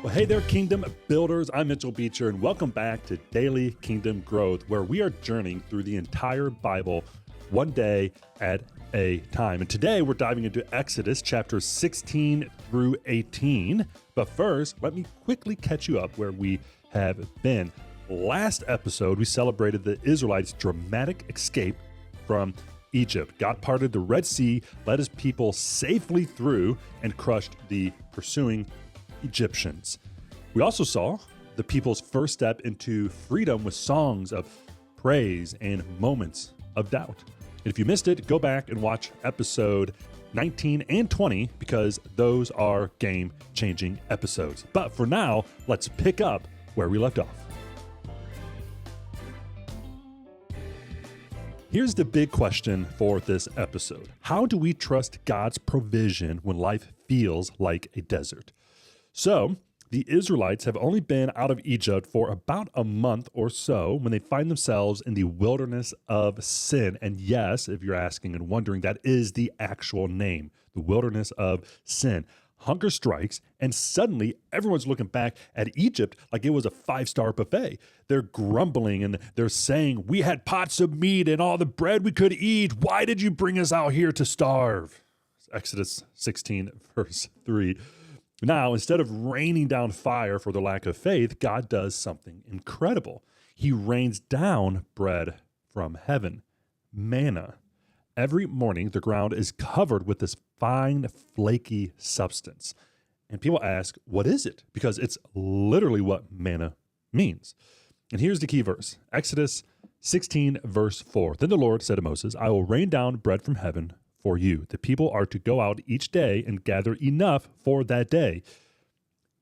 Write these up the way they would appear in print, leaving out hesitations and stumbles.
Well, hey there, Kingdom Builders. I'm Mitchell Beecher, and welcome back to Daily Kingdom Growth, where we are journeying through the entire Bible one day at a time. And today we're diving into Exodus chapters 16 through 18. But first, let me quickly catch you up where we have been. Last episode, we celebrated the Israelites' dramatic escape from Egypt. God parted the Red Sea, led his people safely through, and crushed the pursuing Egyptians. We also saw the people's first step into freedom with songs of praise and moments of doubt. And if you missed it, go back and watch episode 19 and 20 because those are game-changing episodes. But for now, let's pick up where we left off. Here's the big question for this episode. How do we trust God's provision when life feels like a desert? So, the Israelites have only been out of Egypt for about a month or so when they find themselves in the wilderness of sin. And yes, if you're asking and wondering, that is the actual name, the wilderness of sin. Hunger strikes, and suddenly everyone's looking back at Egypt like it was a five-star buffet. They're grumbling and they're saying, "We had pots of meat and all the bread we could eat. Why did you bring us out here to starve?" Exodus 16, verse 3. Now, instead of raining down fire for their lack of faith, God does something incredible. He rains down bread from heaven, manna. Every morning, the ground is covered with this fine, flaky substance. And people ask, what is it? Because it's literally what manna means. And here's the key verse, Exodus 16, verse 4. Then the Lord said to Moses, "I will rain down bread from heaven for you. The people are to go out each day and gather enough for that day.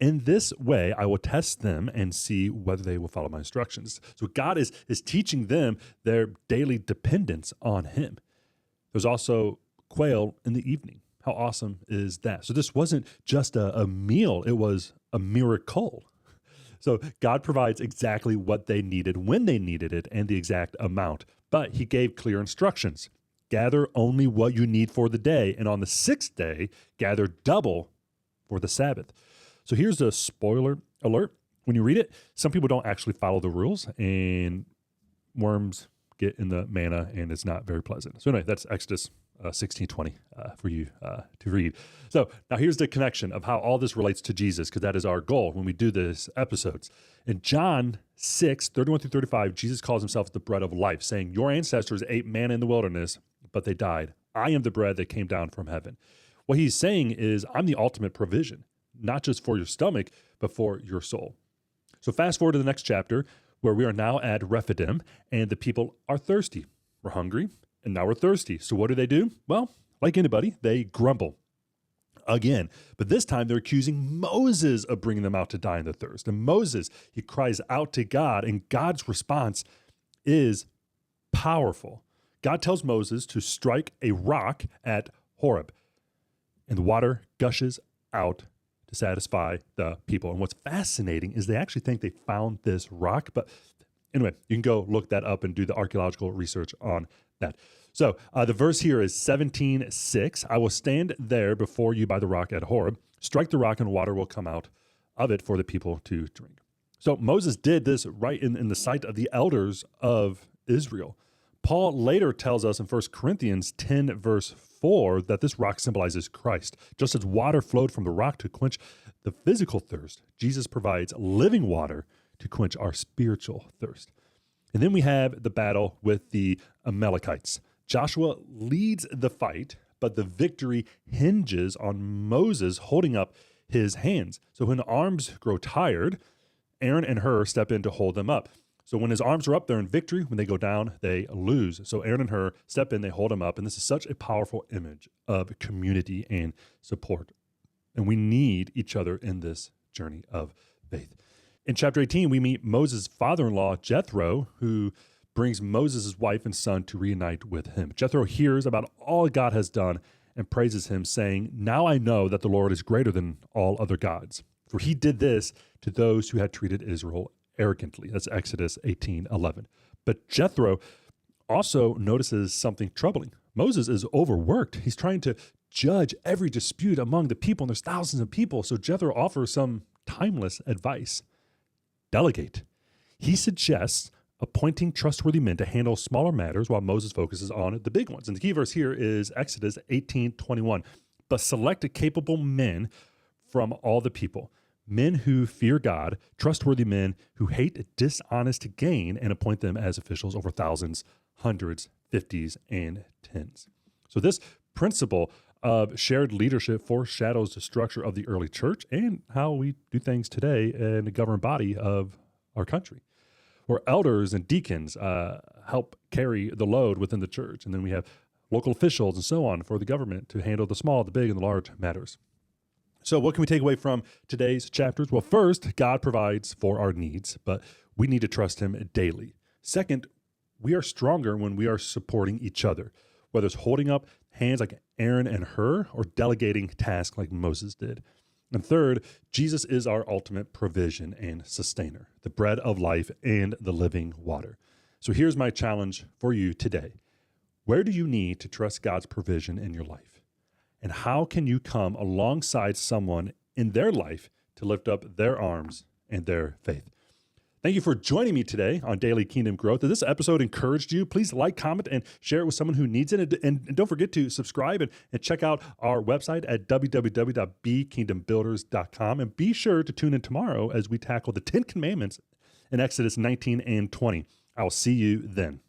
In this way, I will test them and see whether they will follow my instructions." So God is teaching them their daily dependence on him. There's also quail in the evening. How awesome is that? So this wasn't just a meal, it was a miracle. So God provides exactly what they needed when they needed it and the exact amount. But he gave clear instructions. Gather only what you need for the day, and on the sixth day, gather double for the Sabbath. So here's a spoiler alert. When you read it, some people don't actually follow the rules, and worms get in the manna, and it's not very pleasant. So anyway, that's Exodus 16:20 for you to read. So now here's the connection of how all this relates to Jesus, because that is our goal when we do this episodes. In John 6:31 through 35, Jesus calls himself the bread of life, saying, "Your ancestors ate manna in the wilderness, but they died. I am the bread that came down from heaven." What he's saying is, I'm the ultimate provision, not just for your stomach, but for your soul. So fast forward to the next chapter, where we are now at Rephidim, and the people are thirsty. We're hungry, and now we're thirsty. So what do? Well, like anybody, they grumble again. But this time they're accusing Moses of bringing them out to die in the thirst. And Moses, he cries out to God, and God's response is powerful. God tells Moses to strike a rock at Horeb, and the water gushes out to satisfy the people. And what's fascinating is they actually think they found this rock. But anyway, you can go look that up and do the archaeological research on that. So the verse here is 17:6. "I will stand there before you by the rock at Horeb. Strike the rock and water will come out of it for the people to drink." So Moses did this right in the sight of the elders of Israel. Paul later tells us in 1 Corinthians 10, verse 4, that this rock symbolizes Christ. Just as water flowed from the rock to quench the physical thirst, Jesus provides living water to quench our spiritual thirst. And then we have the battle with the Amalekites. Joshua leads the fight, but the victory hinges on Moses holding up his hands. So when the arms grow tired, Aaron and Hur step in to hold them up. So when his arms are up, they're in victory. When they go down, they lose. So Aaron and Hur step in, they hold him up. And this is such a powerful image of community and support. And we need each other in this journey of faith. In chapter 18, we meet Moses' father-in-law, Jethro, who brings Moses' wife and son to reunite with him. Jethro hears about all God has done and praises him, saying, "Now I know that the Lord is greater than all other gods, for he did this to those who had treated Israel arrogantly." That's Exodus 18:11. But Jethro also notices something troubling. Moses is overworked. He's trying to judge every dispute among the people, and there's thousands of people. So Jethro offers some timeless advice. Delegate. He suggests appointing trustworthy men to handle smaller matters while Moses focuses on the big ones. And the key verse here is Exodus 18:21. But select capable men from all the people, men who fear God, trustworthy men who hate dishonest gain, and appoint them as officials over thousands, hundreds, fifties, and tens. So this principle of shared leadership foreshadows the structure of the early church and how we do things today in the governed body of our country, where elders and deacons help carry the load within the church. And then we have local officials and so on for the government to handle the small, the big, and the large matters. So what can we take away from today's chapters? Well, first, God provides for our needs, but we need to trust him daily. Second, we are stronger when we are supporting each other, whether it's holding up hands like Aaron and Hur or delegating tasks like Moses did. And third, Jesus is our ultimate provision and sustainer, the bread of life and the living water. So here's my challenge for you today. Where do you need to trust God's provision in your life? And how can you come alongside someone in their life to lift up their arms and their faith? Thank you for joining me today on Daily Kingdom Growth. If this episode encouraged you, please like, comment, and share it with someone who needs it. And don't forget to subscribe and check out our website at www.bekingdombuilders.com. And be sure to tune in tomorrow as we tackle the 10 Commandments in Exodus 19 and 20. I'll see you then.